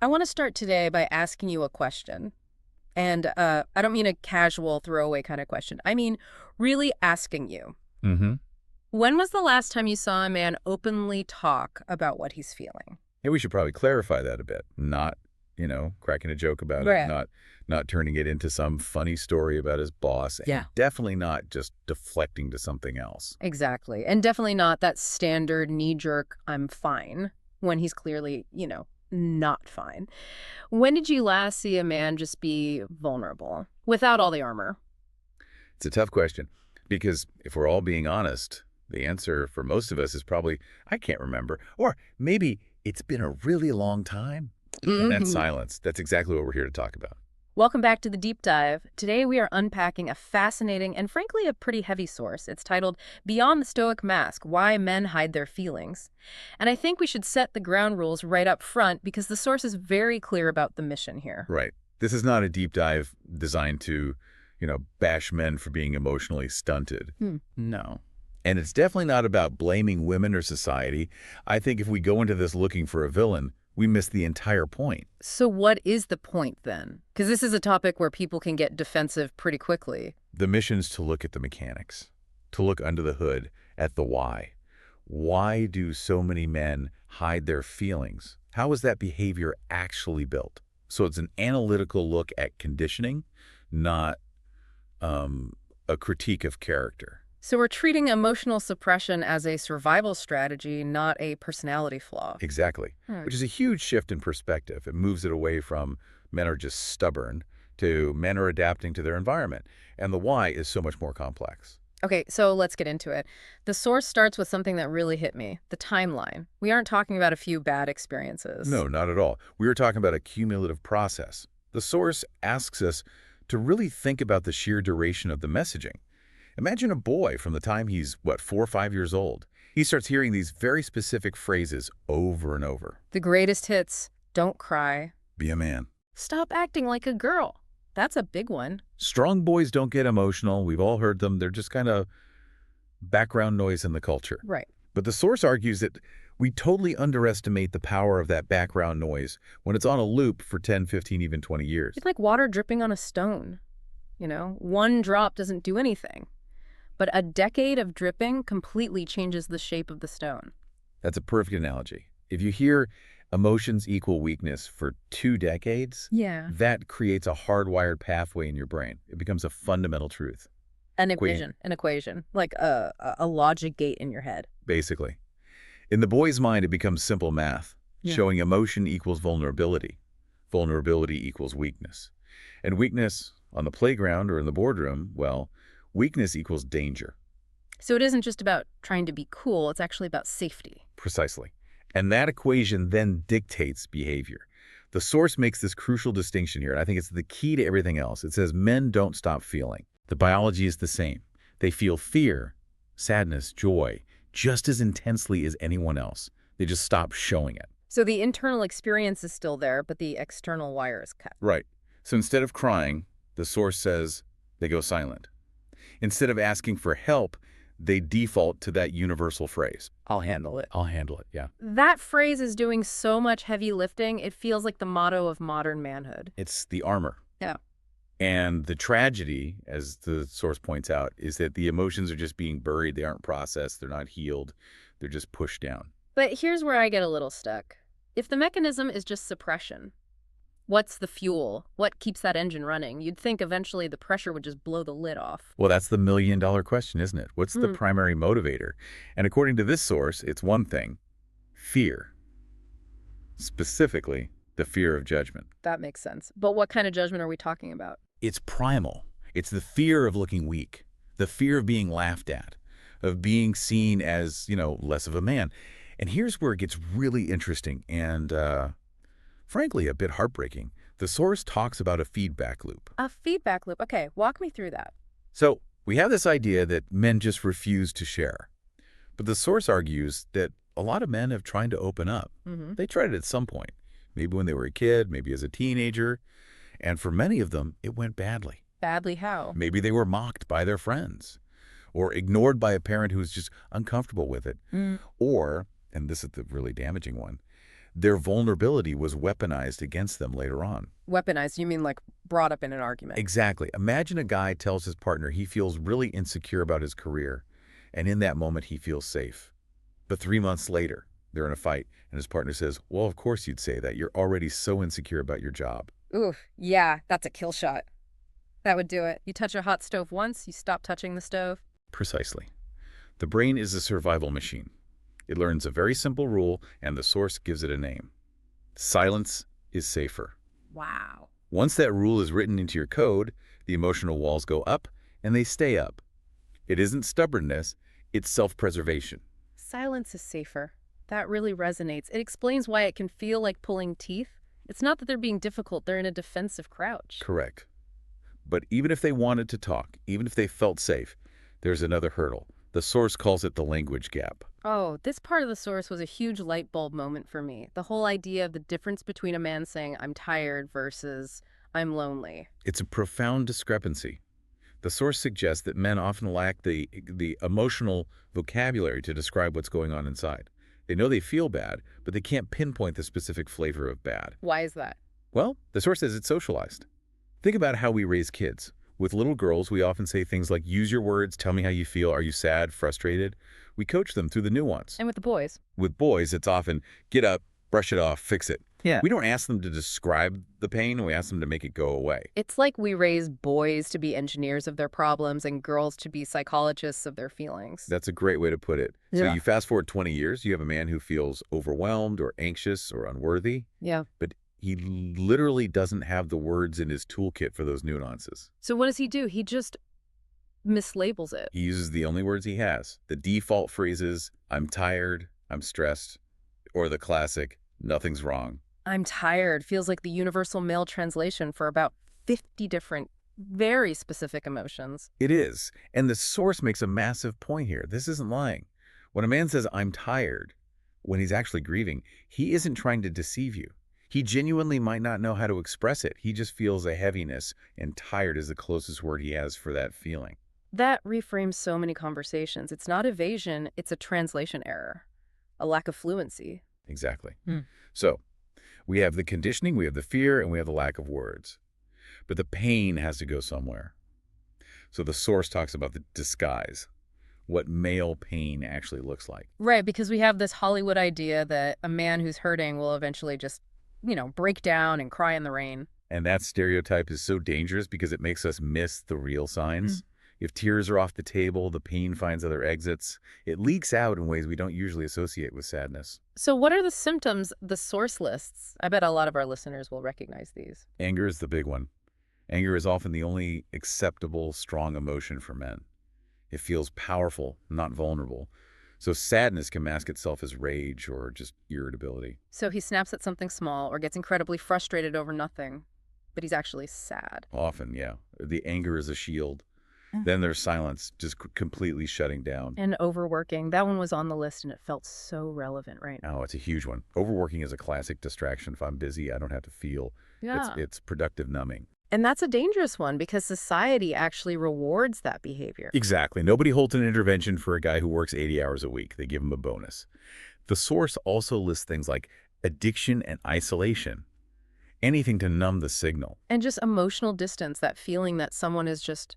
I want to start today by asking you a question. And I don't mean a casual throwaway kind of question. I mean, really asking you. Mm-hmm. When was the last time you saw a man openly talk about what he's feeling? Hey, we should probably clarify that a bit. Not, cracking a joke about it. Right. Not turning it into some funny story about his boss. Yeah. And definitely not just deflecting to something else. Exactly. And definitely not that standard knee-jerk, I'm fine, when he's clearly, not fine. When did you last see a man just be vulnerable, without all the armor? It's a tough question because if we're all being honest, the answer for most of us is probably, I can't remember. Or maybe it's been a really long time. And that's silence. That's exactly what we're here to talk about. Welcome back to the Deep Dive. Today we are unpacking a fascinating and frankly a pretty heavy source. It's titled Beyond the Stoic Mask, Why Men Hide Their Feelings. And I think we should set the ground rules right up front because the source is very clear about the mission here. Right. This is not a deep dive designed to, bash men for being emotionally stunted. No. And it's definitely not about blaming women or society. I think if we go into this looking for a villain, we miss the entire point. So what is the point then? Because this is a topic where people can get defensive pretty quickly. The mission's to look at the mechanics, to look under the hood at the why. Why do so many men hide their feelings? How is that behavior actually built? So it's an analytical look at conditioning, not a critique of character. So we're treating emotional suppression as a survival strategy, not a personality flaw. Exactly, which is a huge shift in perspective. It moves it away from men are just stubborn to men are adapting to their environment. And the why is so much more complex. Okay, so let's get into it. The source starts with something that really hit me, the timeline. We aren't talking about a few bad experiences. No, not at all. We were talking about a cumulative process. The source asks us to really think about the sheer duration of the messaging. Imagine a boy from the time he's, 4 or 5 years old. He starts hearing these very specific phrases over and over. The greatest hits, don't cry. Be a man. Stop acting like a girl. That's a big one. Strong boys don't get emotional. We've all heard them. They're just kind of background noise in the culture. Right. But the source argues that we totally underestimate the power of that background noise when it's on a loop for 10, 15, even 20 years. It's like water dripping on a stone. One drop doesn't do anything. But a decade of dripping completely changes the shape of the stone. That's a perfect analogy. If you hear emotions equal weakness for 2 decades, that creates a hardwired pathway in your brain. It becomes a fundamental truth. An equation, like a logic gate in your head. Basically. In the boy's mind, it becomes simple math, showing emotion equals vulnerability. Vulnerability equals weakness. And weakness on the playground or in the boardroom, weakness equals danger. So it isn't just about trying to be cool, it's actually about safety. Precisely. And that equation then dictates behavior. The source makes this crucial distinction here, and I think it's the key to everything else. It says men don't stop feeling. The biology is the same. They feel fear, sadness, joy, just as intensely as anyone else. They just stop showing it. So the internal experience is still there, but the external wire is cut. Right. So instead of crying, the source says they go silent. Instead of asking for help, they default to that universal phrase. I'll handle it. I'll handle it, yeah. That phrase is doing so much heavy lifting, it feels like the motto of modern manhood. It's the armor. Yeah. And the tragedy, as the source points out, is that the emotions are just being buried. They aren't processed. They're not healed. They're just pushed down. But here's where I get a little stuck. If the mechanism is just suppression, what's the fuel? What keeps that engine running? You'd think eventually the pressure would just blow the lid off. Well, that's the million-dollar question, isn't it? What's the primary motivator? And according to this source, it's one thing: fear. Specifically, the fear of judgment. That makes sense. But what kind of judgment are we talking about? It's primal. It's the fear of looking weak, the fear of being laughed at, of being seen as, less of a man. And here's where it gets really interesting and, frankly, a bit heartbreaking. The source talks about a feedback loop. A feedback loop. Okay, walk me through that. So we have this idea that men just refuse to share. But the source argues that a lot of men have tried to open up. They tried it at some point, maybe when they were a kid, maybe as a teenager. And for many of them, it went badly. Badly how? Maybe they were mocked by their friends or ignored by a parent who was just uncomfortable with it. Or, and this is the really damaging one, Their vulnerability was weaponized against them later on. Weaponized, you mean like brought up in an argument? Exactly. Imagine a guy tells his partner he feels really insecure about his career, and in that moment he feels safe. But 3 months later, they're in a fight, and his partner says, well, of course you'd say that. You're already so insecure about your job. Oof, yeah, that's a kill shot. That would do it. You touch a hot stove once, you stop touching the stove. Precisely. The brain is a survival machine. It learns a very simple rule, and the source gives it a name. Silence is safer. Wow. Once that rule is written into your code, the emotional walls go up, and they stay up. It isn't stubbornness, it's self-preservation. Silence is safer. That really resonates. It explains why it can feel like pulling teeth. It's not that they're being difficult, they're in a defensive crouch. Correct. But even if they wanted to talk, even if they felt safe, there's another hurdle. The source calls it the language gap. Oh, this part of the source was a huge light bulb moment for me. The whole idea of the difference between a man saying, I'm tired versus I'm lonely. It's a profound discrepancy. The source suggests that men often lack the emotional vocabulary to describe what's going on inside. They know they feel bad, but they can't pinpoint the specific flavor of bad. Why is that? Well, the source says it's socialized. Think about how we raise kids. With little girls, we often say things like, use your words, tell me how you feel, are you sad, frustrated? We coach them through the nuance. And with the boys? With boys, it's often, get up, brush it off, fix it. Yeah. We don't ask them to describe the pain, we ask them to make it go away. It's like we raise boys to be engineers of their problems and girls to be psychologists of their feelings. That's a great way to put it. So Yeah. you fast forward 20 years, you have a man who feels overwhelmed or anxious or unworthy, Yeah. but he literally doesn't have the words in his toolkit for those nuances. So what does he do? He just mislabels it. He uses the only words he has. The default phrases, I'm tired, I'm stressed, or the classic, nothing's wrong. I'm tired feels like the universal male translation for about 50 different, very specific emotions. It is. And the source makes a massive point here. This isn't lying. When a man says, I'm tired, when he's actually grieving, he isn't trying to deceive you. He genuinely might not know how to express it. He just feels a heaviness, and tired is the closest word he has for that feeling. That reframes so many conversations. It's not evasion, it's a translation error, a lack of fluency. Exactly. Hmm. So we have the conditioning, we have the fear, and we have the lack of words. But the pain has to go somewhere. So the source talks about the disguise, what male pain actually looks like. Right, because we have this Hollywood idea that a man who's hurting will eventually just, break down and cry in the rain. And that stereotype is so dangerous because it makes us miss the real signs. If tears are off the table, the pain finds other exits. It leaks out in ways we don't usually associate with sadness. So what are the symptoms the source lists? I bet a lot of our listeners will recognize these. Anger is the big one. Anger is often the only acceptable, strong emotion for men. It feels powerful, not vulnerable. So sadness can mask itself as rage or just irritability. So he snaps at something small or gets incredibly frustrated over nothing, but he's actually sad. Often, yeah. The anger is a shield. Then there's silence, just completely shutting down. And overworking. That one was on the list and it felt so relevant right now. Oh, it's a huge one. Overworking is a classic distraction. If I'm busy, I don't have to feel. Yeah. It's productive numbing. And that's a dangerous one because society actually rewards that behavior. Exactly. Nobody holds an intervention for a guy who works 80 hours a week. They give him a bonus. The source also lists things like addiction and isolation. Anything to numb the signal. And just emotional distance, that feeling that someone is just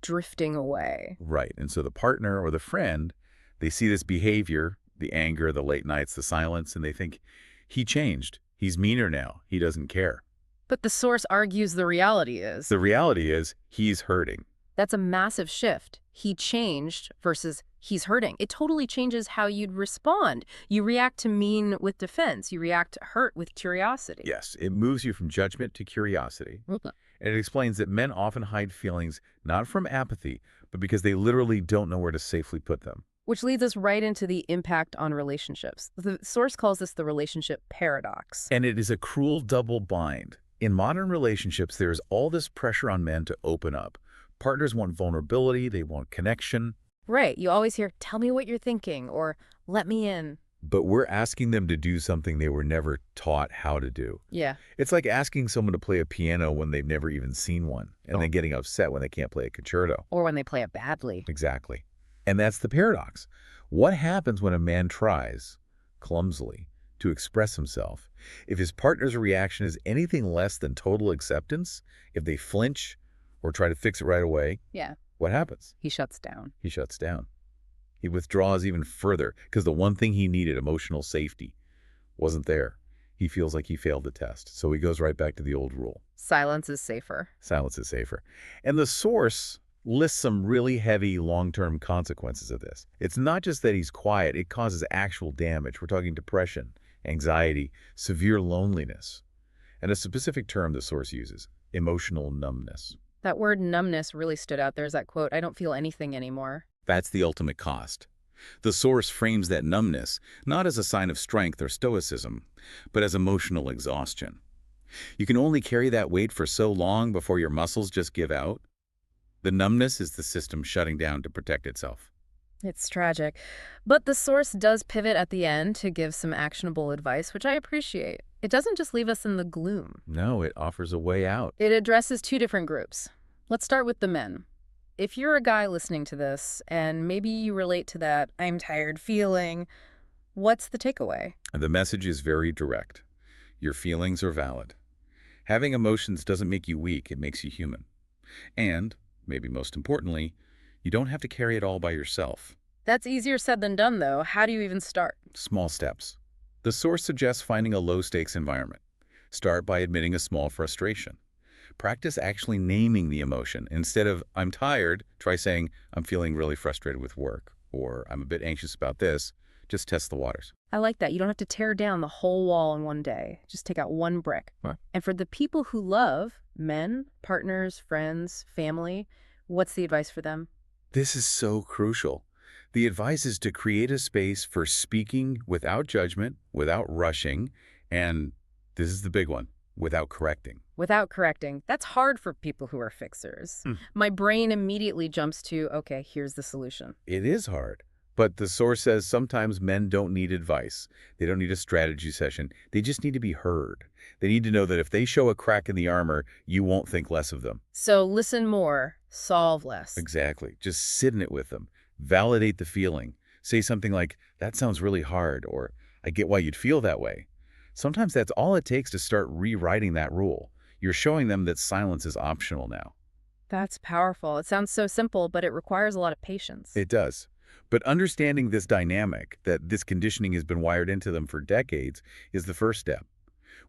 drifting away. Right. And so the partner or the friend, they see this behavior, the anger, the late nights, the silence, and they think, he changed. He's meaner now. He doesn't care. But the source argues the reality is. The reality is he's hurting. That's a massive shift. He changed versus he's hurting. It totally changes how you'd respond. You react to mean with defense. You react to hurt with curiosity. Yes, it moves you from judgment to curiosity. Okay. And it explains that men often hide feelings not from apathy, but because they literally don't know where to safely put them. Which leads us right into the impact on relationships. The source calls this the relationship paradox. And it is a cruel double bind. In modern relationships, there is all this pressure on men to open up. Partners want vulnerability, they want connection. Right. You always hear, tell me what you're thinking, or let me in. But we're asking them to do something they were never taught how to do. Yeah. It's like asking someone to play a piano when they've never even seen one, and then getting upset when they can't play a concerto. Or when they play it badly. Exactly. And that's the paradox. What happens when a man tries, clumsily, to express himself. If his partner's reaction is anything less than total acceptance, if they flinch or try to fix it right away, Yeah. what happens? He shuts down. He shuts down. He withdraws even further because the one thing he needed, emotional safety, wasn't there. He feels like he failed the test, so he goes right back to the old rule. Silence is safer. Silence is safer. And the source lists some really heavy long-term consequences of this. It's not just that he's quiet, it causes actual damage. We're talking depression, anxiety, severe loneliness. And a specific term the source uses, emotional numbness. That word numbness really stood out. There's that quote, "I don't feel anything anymore." That's the ultimate cost. The source frames that numbness not as a sign of strength or stoicism, but as emotional exhaustion. You can only carry that weight for so long before your muscles just give out. The numbness is the system shutting down to protect itself. It's tragic. But the source does pivot at the end to give some actionable advice, which I appreciate. It doesn't just leave us in the gloom. No, it offers a way out. It addresses two different groups. Let's start with the men. If you're a guy listening to this, and maybe you relate to that "I'm tired" feeling, what's the takeaway? And the message is very direct. Your feelings are valid. Having emotions doesn't make you weak, it makes you human. And, maybe most importantly, you don't have to carry it all by yourself. That's easier said than done, though. How do you even start? Small steps. The source suggests finding a low-stakes environment. Start by admitting a small frustration. Practice actually naming the emotion. Instead of "I'm tired," try saying "I'm feeling really frustrated with work," or "I'm a bit anxious about this." Just test the waters. I like that. You don't have to tear down the whole wall in one day. Just take out one brick. Right. And for the people who love, men, partners, friends, family, what's the advice for them? This is so crucial. The advice is to create a space for speaking without judgment, without rushing, and this is the big one, without correcting. Without correcting. That's hard for people who are fixers. My brain immediately jumps to, okay, here's the solution. It is hard. But the source says sometimes men don't need advice. They don't need a strategy session. They just need to be heard. They need to know that if they show a crack in the armor, you won't think less of them. So listen more, solve less. Exactly. Just sit in it with them. Validate the feeling. Say something like, "That sounds really hard," or "I get why you'd feel that way." Sometimes that's all it takes to start rewriting that rule. You're showing them that silence is optional now. That's powerful. It sounds so simple, but it requires a lot of patience. It does. But understanding this dynamic, that this conditioning has been wired into them for decades, is the first step.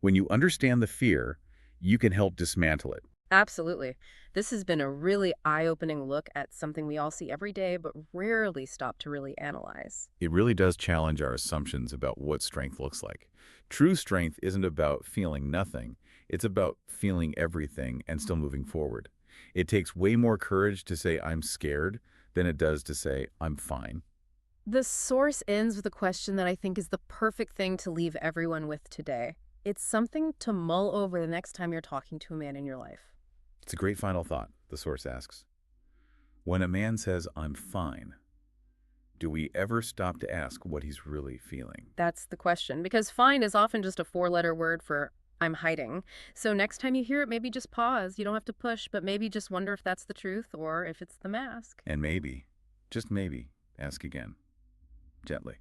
When you understand the fear, you can help dismantle it. Absolutely. This has been a really eye-opening look at something we all see every day, but rarely stop to really analyze. It really does challenge our assumptions about what strength looks like. True strength isn't about feeling nothing. It's about feeling everything and still moving forward. It takes way more courage to say "I'm scared" than it does to say "I'm fine." The source ends with a question that I think is the perfect thing to leave everyone with today. It's something to mull over the next time you're talking to a man in your life. It's a great final thought, the source asks. When a man says "I'm fine," do we ever stop to ask what he's really feeling? That's the question, because fine is often just a four-letter word for "I'm hiding." So next time you hear it, maybe just pause. You don't have to push, but maybe just wonder if that's the truth or if it's the mask. And maybe, just maybe, ask again. Gently.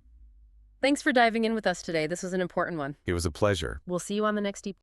Thanks for diving in with us today. This was an important one. It was a pleasure. We'll see you on the next deep